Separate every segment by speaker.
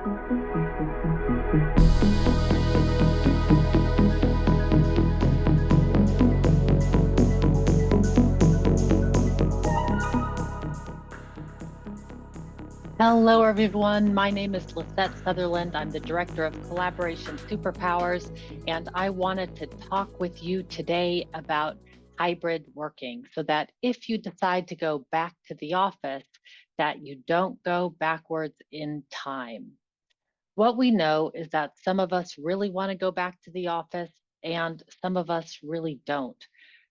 Speaker 1: Hello, everyone. My name is Lisette Sutherland. I'm the Director of Collaboration Superpowers, and I wanted to talk with you today about hybrid working so that if you decide to go back to the office, that you don't go backwards in time. What we know is that some of us really want to go back to the office and some of us really don't.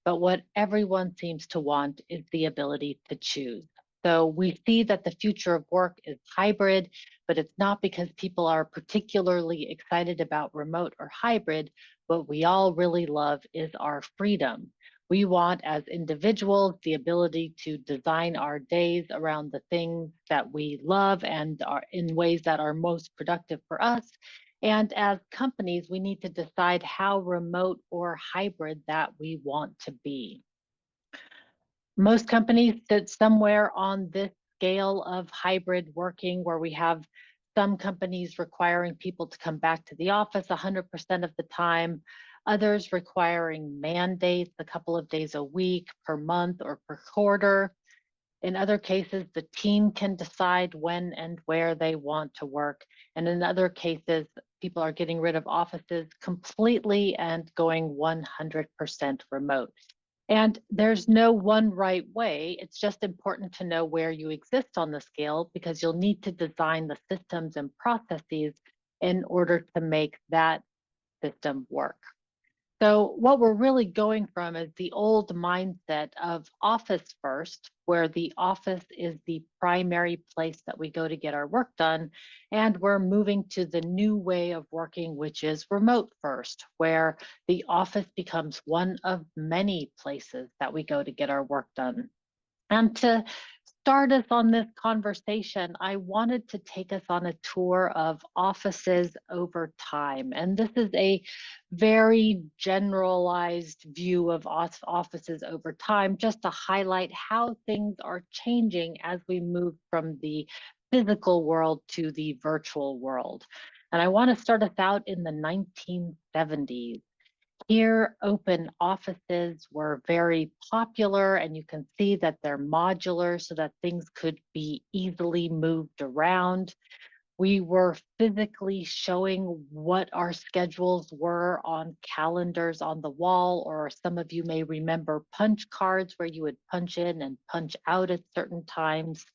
Speaker 1: But what everyone seems to want is the ability to choose. So we see that the future of work is hybrid, but it's not because people are particularly excited about remote or hybrid. What we all really love is our freedom. We want, as individuals, the ability to design our days around the things that we love and are in ways that are most productive for us. And as companies, we need to decide how remote or hybrid that we want to be. Most companies sit somewhere on this scale of hybrid working where we have some companies requiring people to come back to the office 100% of the time, others requiring mandates a couple of days a week, per month, or per quarter. In other cases, the team can decide when and where they want to work. And in other cases, people are getting rid of offices completely and going 100% remote. And there's no one right way. It's just important to know where you exist on the scale because you'll need to design the systems and processes in order to make that system work. So what we're really going from is the old mindset of office first, where the office is the primary place that we go to get our work done. And we're moving to the new way of working, which is remote first, where the office becomes one of many places that we go to get our work done. And to start us on this conversation, I wanted to take us on a tour of offices over time. And this is a very generalized view of offices over time, just to highlight how things are changing as we move from the physical world to the virtual world. And I want to start us out in the 1970s. Here, open offices were very popular, and you can see that they're modular so that things could be easily moved around. We were physically showing what our schedules were on calendars on the wall, or some of you may remember punch cards where you would punch in and punch out at certain times.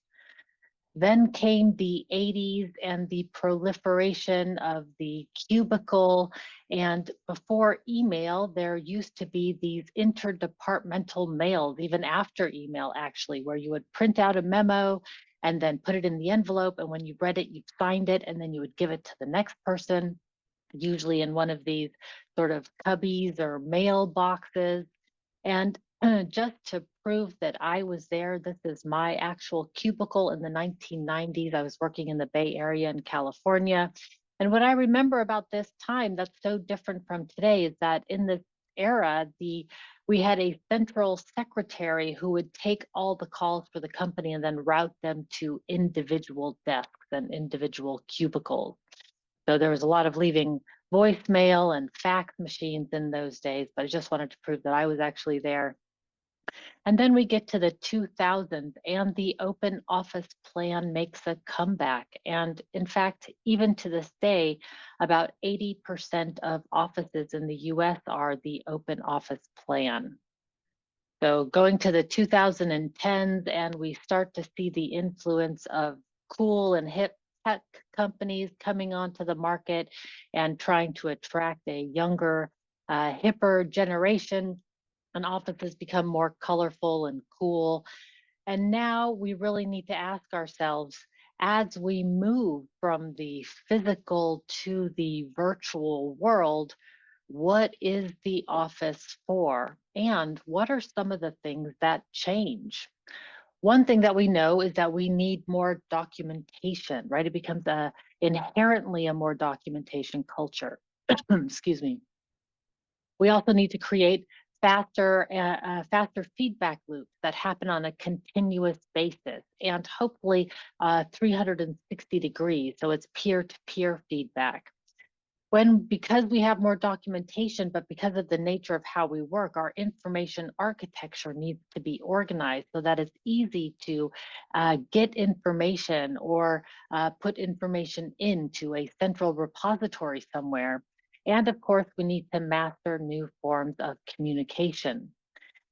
Speaker 1: Then came the 80s and the proliferation of the cubicle. And before email, there used to be these interdepartmental mails, even after email, actually, where you would print out a memo and then put it in the envelope. And when you read it, you signed it, and then you would give it to the next person, usually in one of these sort of cubbies or mail boxes. And just to prove that I was there, this is my actual cubicle in the 1990s. I was working in the Bay Area in California. And what I remember about this time that's so different from today is that in this era, we had a central secretary who would take all the calls for the company and then route them to individual desks and individual cubicles. So there was a lot of leaving voicemail and fax machines in those days, but I just wanted to prove that I was actually there. And then we get to the 2000s, and the open office plan makes a comeback. And in fact, even to this day, about 80% of offices in the US are the open office plan. So going to the 2010s, and we start to see the influence of cool and hip tech companies coming onto the market and trying to attract a younger, hipper generation, and offices become more colorful and cool. And now we really need to ask ourselves, as we move from the physical to the virtual world, what is the office for? And what are some of the things that change? One thing that we know is that we need more documentation, right? It becomes inherently a more documentation culture. Excuse me. We also need to create faster feedback loops that happen on a continuous basis, and hopefully 360 degrees. So it's peer-to-peer feedback. Because we have more documentation, but because of the nature of how we work, our information architecture needs to be organized so that it's easy to get information or put information into a central repository somewhere. And of course, we need to master new forms of communication.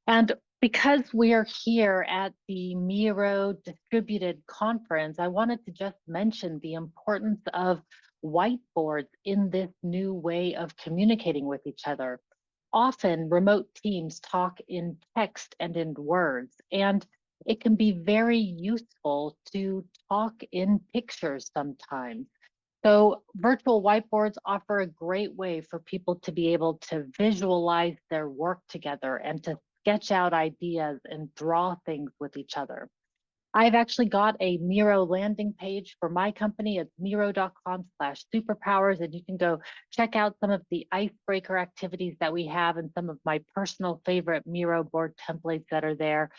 Speaker 1: And because we are here at the Miro Distributed Conference, I wanted to just mention the importance of whiteboards in this new way of communicating with each other. Often remote teams talk in text and in words, and it can be very useful to talk in pictures sometimes. So virtual whiteboards offer a great way for people to be able to visualize their work together and to sketch out ideas and draw things with each other. I've actually got a Miro landing page for my company. It's miro.com/superpowers, and you can go check out some of the icebreaker activities that we have and some of my personal favorite Miro board templates that are there,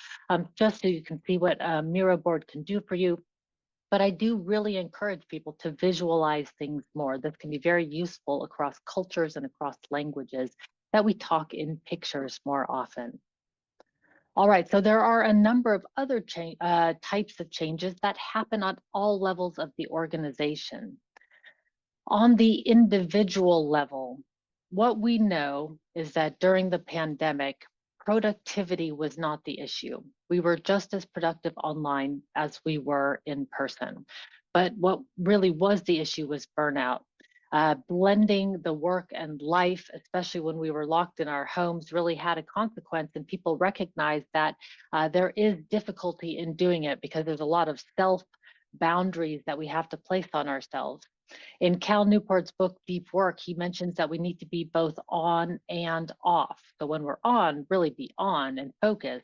Speaker 1: just so you can see what a Miro board can do for you. But I do really encourage people to visualize things more. This can be very useful across cultures and across languages, that we talk in pictures more often. All right, so there are a number of other types of changes that happen on all levels of the organization. On the individual level, what we know is that during the pandemic, productivity was not the issue. We were just as productive online as we were in person. But what really was the issue was burnout. Blending the work and life, especially when we were locked in our homes, really had a consequence, and people recognized that there is difficulty in doing it because there's a lot of self boundaries that we have to place on ourselves. In Cal Newport's book, Deep Work, he mentions that we need to be both on and off. So when we're on, really be on and focus.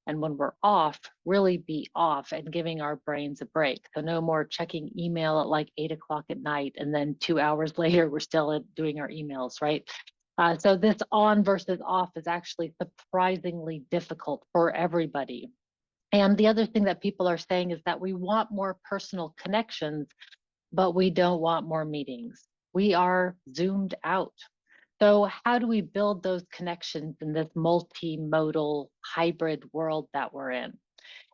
Speaker 1: And when we're off, really be off and giving our brains a break. So no more checking email at like 8 o'clock at night, and then 2 hours later, we're still doing our emails, right? So this on versus off is actually surprisingly difficult for everybody. And the other thing that people are saying is that we want more personal connections, but we don't want more meetings. We are zoomed out. So how do we build those connections in this multimodal hybrid world that we're in?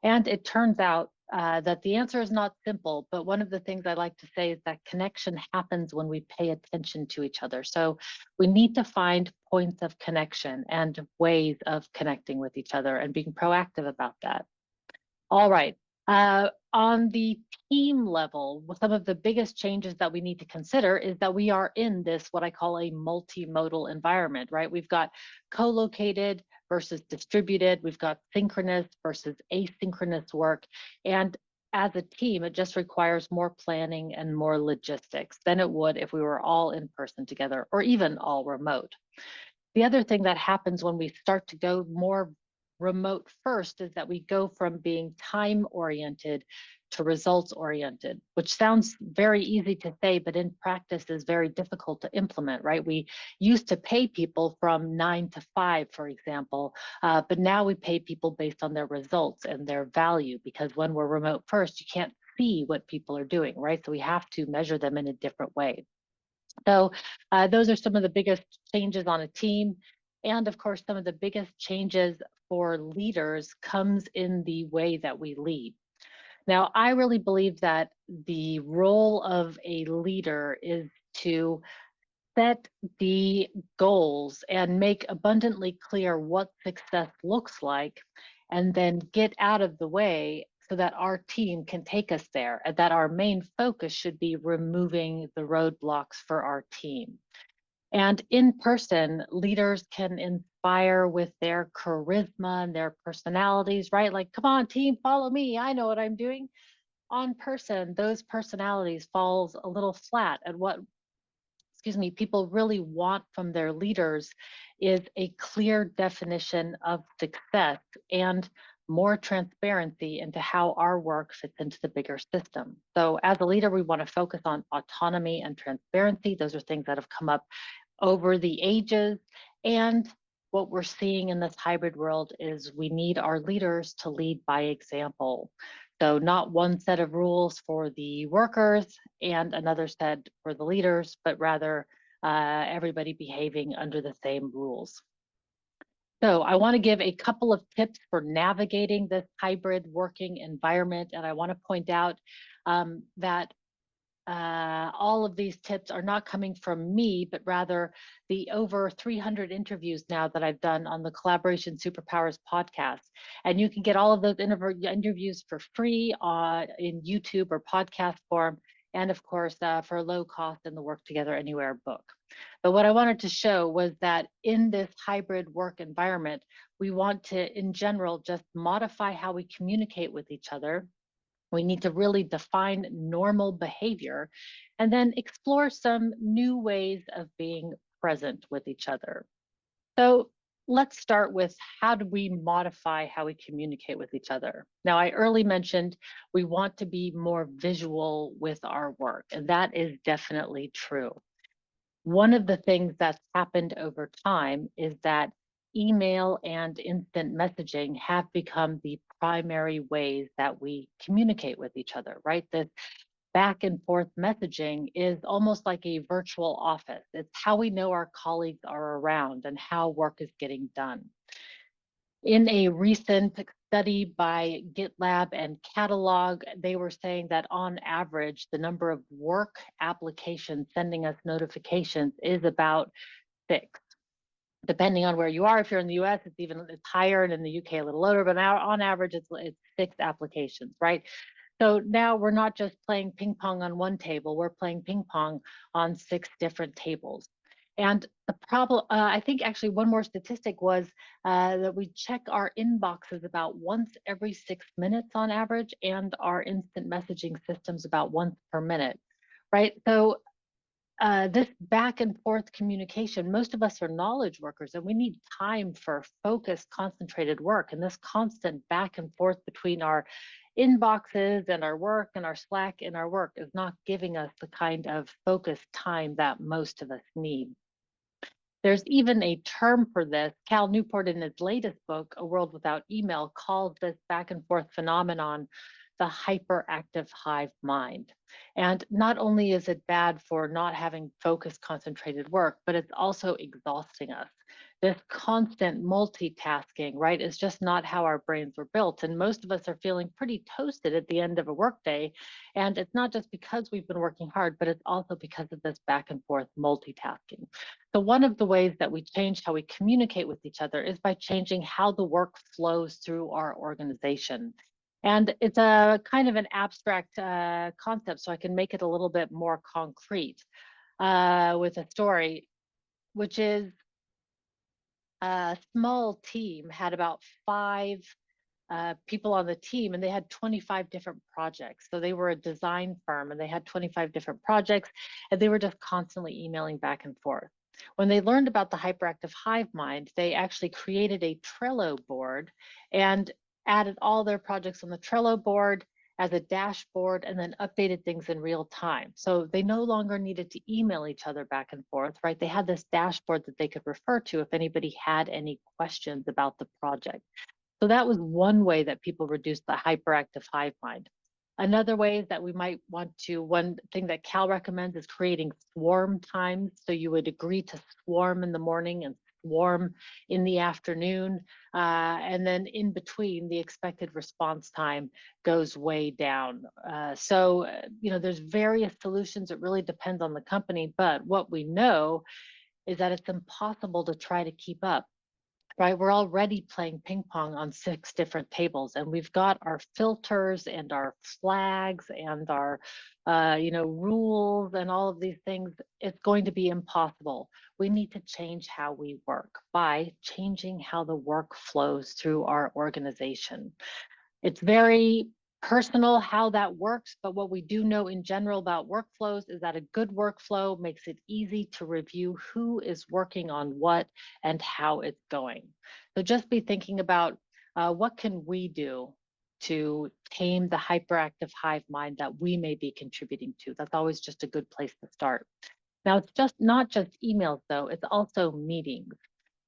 Speaker 1: And it turns out that the answer is not simple, but one of the things I like to say is that connection happens when we pay attention to each other. So we need to find points of connection and ways of connecting with each other and being proactive about that. All right. On the team level, some of the biggest changes that we need to consider is that we are in this, what I call a multimodal environment, right? We've got co-located versus distributed. We've got synchronous versus asynchronous work. And as a team, it just requires more planning and more logistics than it would if we were all in person together or even all remote. The other thing that happens when we start to go more remote first is that we go from being time oriented to results oriented, which sounds very easy to say, but in practice is very difficult to implement, right? We used to pay people from 9 to 5, for example, but now we pay people based on their results and their value, because when we're remote first, you can't see what people are doing, right? So we have to measure them in a different way. So those are some of the biggest changes on a team. And of course, some of the biggest changes for leaders comes in the way that we lead. Now, I really believe that the role of a leader is to set the goals and make abundantly clear what success looks like, and then get out of the way so that our team can take us there, and that our main focus should be removing the roadblocks for our team. And in person, leaders can inspire with their charisma and their personalities, right? Like, come on, team, follow me. I know what I'm doing. On person, those personalities falls a little flat, and what people really want from their leaders is a clear definition of success and more transparency into how our work fits into the bigger system. So as a leader, we want to focus on autonomy and transparency. Those are things that have come up over the ages. And what we're seeing in this hybrid world is we need our leaders to lead by example. So not one set of rules for the workers and another set for the leaders, but rather everybody behaving under the same rules. So I want to give a couple of tips for navigating this hybrid working environment. And I want to point out that all of these tips are not coming from me, but rather the over 300 interviews now that I've done on the Collaboration Superpowers podcast. And you can get all of those interviews for free in YouTube or podcast form. And of course, for a low cost in the Work Together Anywhere book. But what I wanted to show was that in this hybrid work environment, we want to, in general, just modify how we communicate with each other. We need to really define normal behavior and then explore some new ways of being present with each other. So let's start with how do we modify how we communicate with each other? Now, I early mentioned we want to be more visual with our work, and that is definitely true. One of the things that's happened over time is that email and instant messaging have become the primary ways that we communicate with each other, right? This back and forth messaging is almost like a virtual office. It's how we know our colleagues are around and how work is getting done. In a recent study by GitLab and Catalog, they were saying that on average, the number of work applications sending us notifications is about 6. Depending on where you are, if you're in the US, it's higher, and in the UK a little lower, but now on average, it's 6 applications, right? So now we're not just playing ping pong on one table, we're playing ping pong on 6 different tables. And the problem, I think actually one more statistic was that we check our inboxes about once every 6 minutes on average, and our instant messaging systems about once per minute, right? So this back and forth communication, most of us are knowledge workers and we need time for focused, concentrated work. And this constant back and forth between our inboxes and our work and our Slack and our work is not giving us the kind of focused time that most of us need. There's even a term for this. Cal Newport, in his latest book, A World Without Email, called this back and forth phenomenon the hyperactive hive mind. And not only is it bad for not having focused, concentrated work, but it's also exhausting us. This constant multitasking, right, is just not how our brains were built. And most of us are feeling pretty toasted at the end of a workday. And it's not just because we've been working hard, but it's also because of this back and forth multitasking. So one of the ways that we change how we communicate with each other is by changing how the work flows through our organization. And it's a kind of an abstract concept, so I can make it a little bit more concrete with a story, which is a small team had about 5 people on the team, and they had 25 different projects. So they were a design firm and they had 25 different projects, and they were just constantly emailing back and forth. When they learned about the hyperactive hive mind, they actually created a Trello board and added all their projects on the Trello board as a dashboard, and then updated things in real time. So they no longer needed to email each other back and forth, right? They had this dashboard that they could refer to if anybody had any questions about the project. So that was one way that people reduce the hyperactive hive mind. Another way that we might want to, one thing that Cal recommends is creating swarm times. So you would agree to swarm in the morning and swarm in the afternoon. And then in between, the expected response time goes way down. There's various solutions. It really depends on the company. But what we know is that it's impossible to try to keep up, right? We're already playing ping pong on 6 different tables, and we've got our filters and our flags and our rules and all of these things. It's going to be impossible. We need to change how we work by changing how the work flows through our organization. It's very personal how that works, but what we do know in general about workflows is that a good workflow makes it easy to review who is working on what and how it's going. So just be thinking about what can we do to tame the hyperactive hive mind that we may be contributing to. That's always just a good place to start. Now, it's just not just emails though, it's also meetings.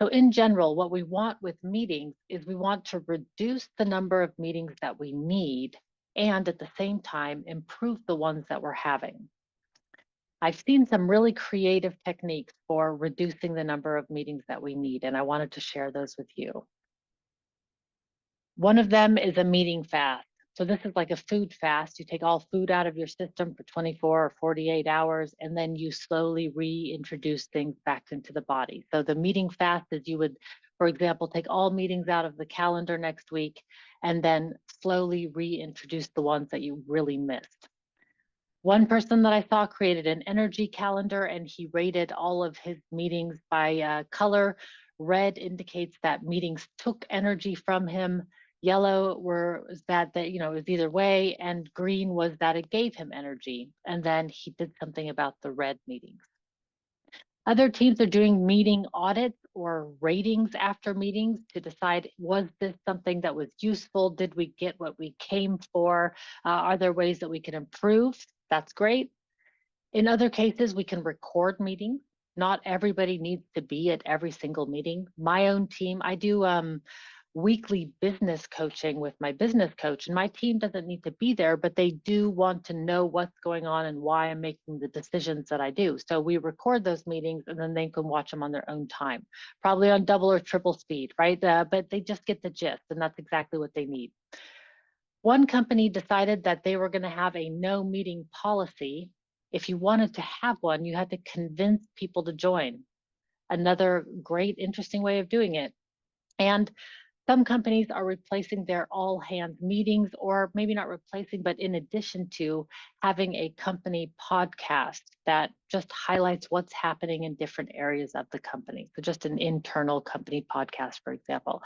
Speaker 1: So in general, what we want with meetings is we want to reduce the number of meetings that we need and at the same time improve the ones that we're having. I've seen some really creative techniques for reducing the number of meetings that we need, and I wanted to share those with you. One of them is a meeting fast. So this is like a food fast. You take all food out of your system for 24 or 48 hours, and then you slowly reintroduce things back into the body. So the meeting fast is you would, for example, take all meetings out of the calendar next week, and then slowly reintroduce the ones that you really missed. One person that I saw created an energy calendar, and he rated all of his meetings by color. Red indicates that meetings took energy from him. Yellow was that it was either way, and green was that it gave him energy. And then he did something about the red meetings. Other teams are doing meeting audits or ratings after meetings to decide, was this something that was useful? Did we get what we came for? Are there ways that we can improve? That's great. In other cases, we can record meetings. Not everybody needs to be at every single meeting. My own team, I do weekly business coaching with my business coach, and my team doesn't need to be there, but they do want to know what's going on and why I'm making the decisions that I do. So we record those meetings, and then they can watch them on their own time, probably on double or triple speed, right? But they just get the gist, and that's exactly what they need. One company decided that they were going to have a no meeting policy. If you wanted to have one, you had to convince people to join. Another great, interesting way of doing it. And some companies are replacing their all hands meetings, or maybe not replacing, but in addition to having a company podcast that just highlights what's happening in different areas of the company. So just an internal company podcast, for example.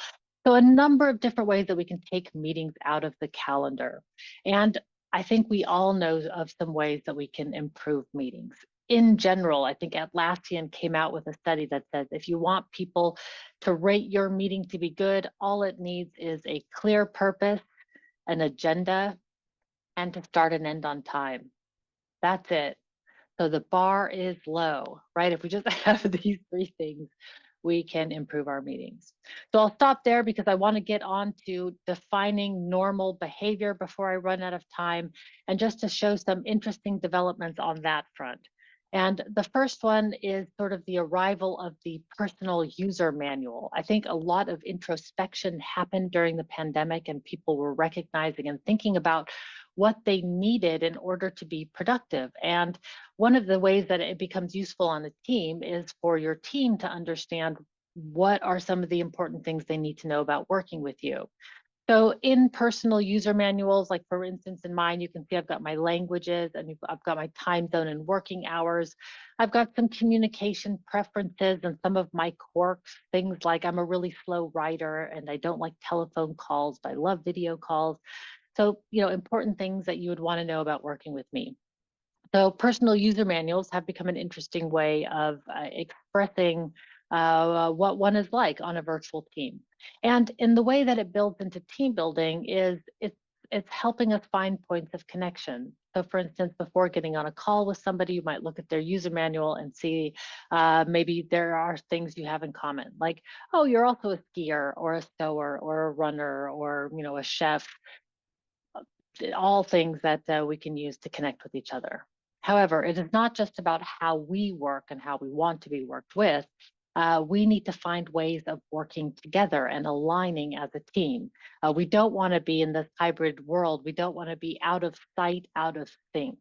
Speaker 1: So a number of different ways that we can take meetings out of the calendar. And I think we all know of some ways that we can improve meetings. In general, I think Atlassian came out with a study that says if you want people to rate your meeting to be good, all it needs is a clear purpose, an agenda, and to start and end on time. That's it. So the bar is low, right? If we just have these three things, we can improve our meetings. So I'll stop there because I want to get on to defining normal behavior before I run out of time, and just to show some interesting developments on that front. And the first one is sort of the arrival of the personal user manual. I think a lot of introspection happened during the pandemic, and people were recognizing and thinking about what they needed in order to be productive. And one of the ways that it becomes useful on a team is for your team to understand what are some of the important things they need to know about working with you. So in personal user manuals, like for instance, in mine, you can see I've got my languages and I've got my time zone and working hours. I've got some communication preferences and some of my quirks, things like I'm a really slow writer and I don't like telephone calls, but I love video calls. So, important things that you would want to know about working with me. So personal user manuals have become an interesting way of expressing what one is like on a virtual team. And in the way that it builds into team building is it's helping us find points of connection. So for instance, before getting on a call with somebody, you might look at their user manual and see maybe there are things you have in common, like, oh, you're also a skier or a sewer or a runner or, a chef, all things that we can use to connect with each other. However, it is not just about how we work and how we want to be worked with. We need to find ways of working together and aligning as a team. We don't want to be in this hybrid world. We don't want to be out of sight, out of sync.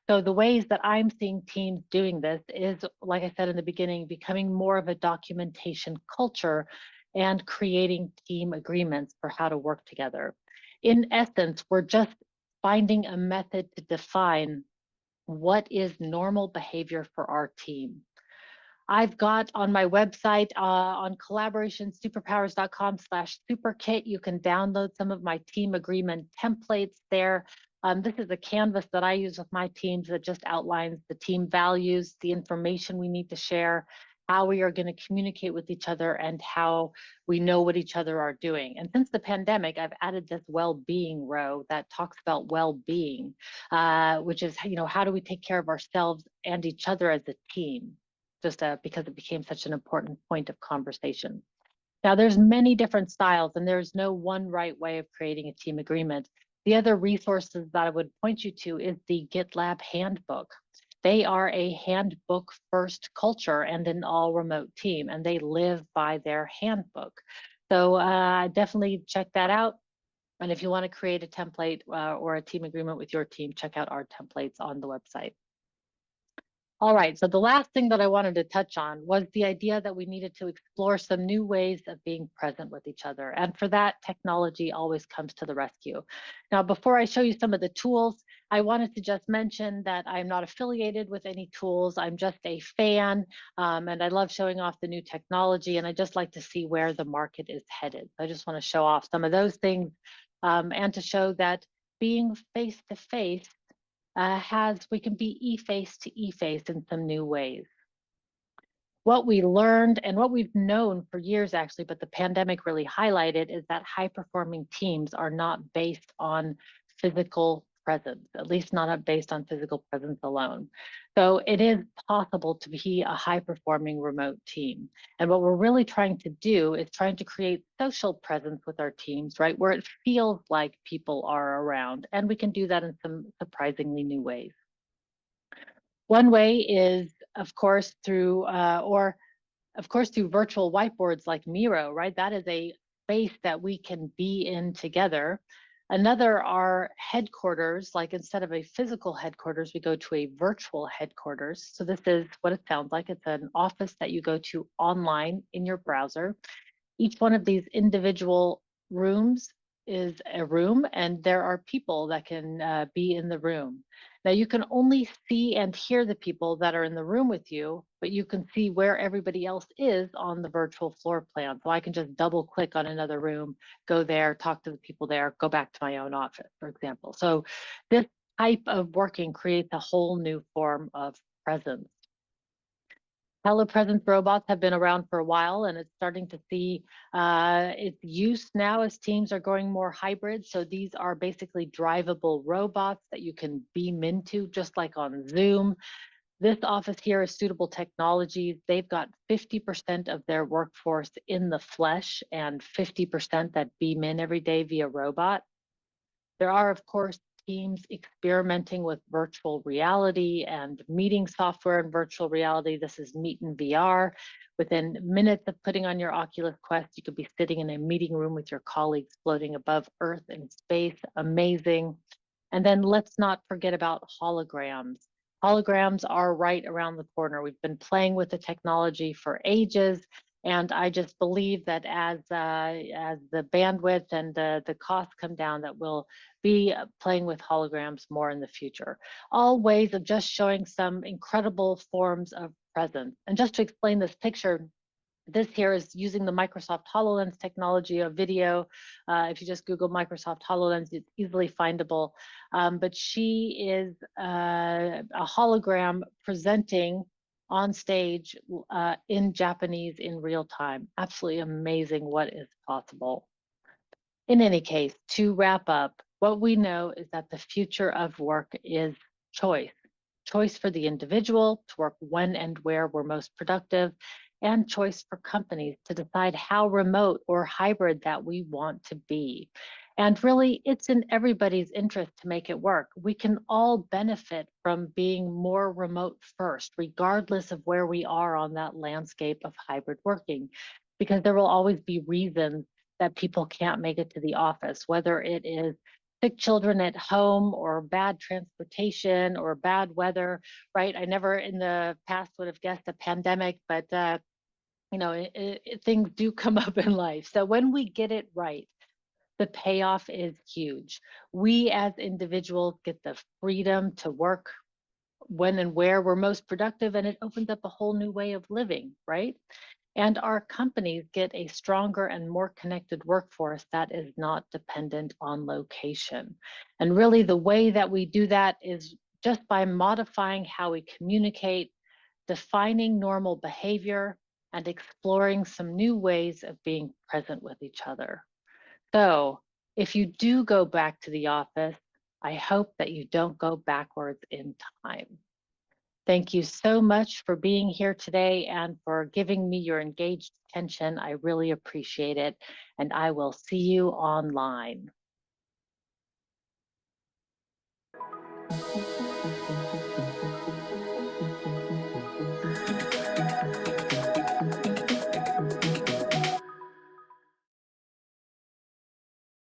Speaker 1: So the ways that I'm seeing teams doing this is, like I said in the beginning, becoming more of a documentation culture and creating team agreements for how to work together. In essence, we're just finding a method to define what is normal behavior for our team. I've got on my website on collaborationsuperpowers.com/superkit, you can download some of my team agreement templates there. This is a canvas that I use with my teams that just outlines the team values, the information we need to share, how we are going to communicate with each other, and how we know what each other are doing. And since the pandemic, I've added this well-being row that talks about well-being, which is, how do we take care of ourselves and each other as a team? just because it became such an important point of conversation. Now, there's many different styles, and there's no one right way of creating a team agreement. The other resources that I would point you to is the GitLab Handbook. They are a handbook first culture and an all remote team, and they live by their handbook. So definitely check that out. And if you want to create a template or a team agreement with your team, check out our templates on the website. All right, so the last thing that I wanted to touch on was the idea that we needed to explore some new ways of being present with each other. And for that, technology always comes to the rescue. Now, before I show you some of the tools, I wanted to just mention that I'm not affiliated with any tools. I'm just a fan, and I love showing off the new technology, and I just like to see where the market is headed. I just want to show off some of those things and to show that being face-to-face we can be e-face to e-face in some new ways. What we learned and what we've known for years actually, but the pandemic really highlighted, is that high performing teams are not based on physical presence, at least not based on physical presence alone. So it is possible to be a high performing remote team. And what we're really trying to do is trying to create social presence with our teams, right? Where it feels like people are around. And we can do that in some surprisingly new ways. One way is, of course, through through virtual whiteboards like Miro, right? That is a space that we can be in together. Another are headquarters, like instead of a physical headquarters, we go to a virtual headquarters. So this is what it sounds like. It's an office that you go to online in your browser. Each one of these individual rooms is a room, and there are people that can be in the room. Now, you can only see and hear the people that are in the room with you, but you can see where everybody else is on the virtual floor plan. So I can just double click on another room, go there, talk to the people there, go back to my own office, for example. So this type of working creates a whole new form of presence. Telepresence robots have been around for a while, and it's starting to see its use now as teams are going more hybrid. So these are basically drivable robots that you can beam into, just like on Zoom. This office here is Suitable Technologies. They've got 50% of their workforce in the flesh and 50% that beam in every day via robot. There are, of course, teams experimenting with virtual reality and meeting software in virtual reality. This is Meet in VR. Within minutes of putting on your Oculus Quest, you could be sitting in a meeting room with your colleagues floating above Earth and space. Amazing. And then let's not forget about holograms. Holograms are right around the corner. We've been playing with the technology for ages, and I just believe that as the bandwidth and the costs come down, that we'll be playing with holograms more in the future. All ways of just showing some incredible forms of presence. And just to explain this picture, this here is using the Microsoft HoloLens technology of video. If you just Google Microsoft HoloLens, it's easily findable. But she is a hologram presenting on stage in Japanese in real time. Absolutely amazing what is possible. In any case, to wrap up, what we know is that the future of work is choice. Choice for the individual to work when and where we're most productive, and choice for companies to decide how remote or hybrid that we want to be. And really, it's in everybody's interest to make it work. We can all benefit from being more remote first, regardless of where we are on that landscape of hybrid working, because there will always be reasons that people can't make it to the office, whether it is sick children at home or bad transportation or bad weather, right? I never in the past would have guessed a pandemic, but things do come up in life. So when we get it right, the payoff is huge. We as individuals get the freedom to work when and where we're most productive, and it opens up a whole new way of living, right? And our companies get a stronger and more connected workforce that is not dependent on location. And really, the way that we do that is just by modifying how we communicate, defining normal behavior, and exploring some new ways of being present with each other. So, if you do go back to the office, I hope that you don't go backwards in time. Thank you so much for being here today and for giving me your engaged attention. I really appreciate it. And I will see you online.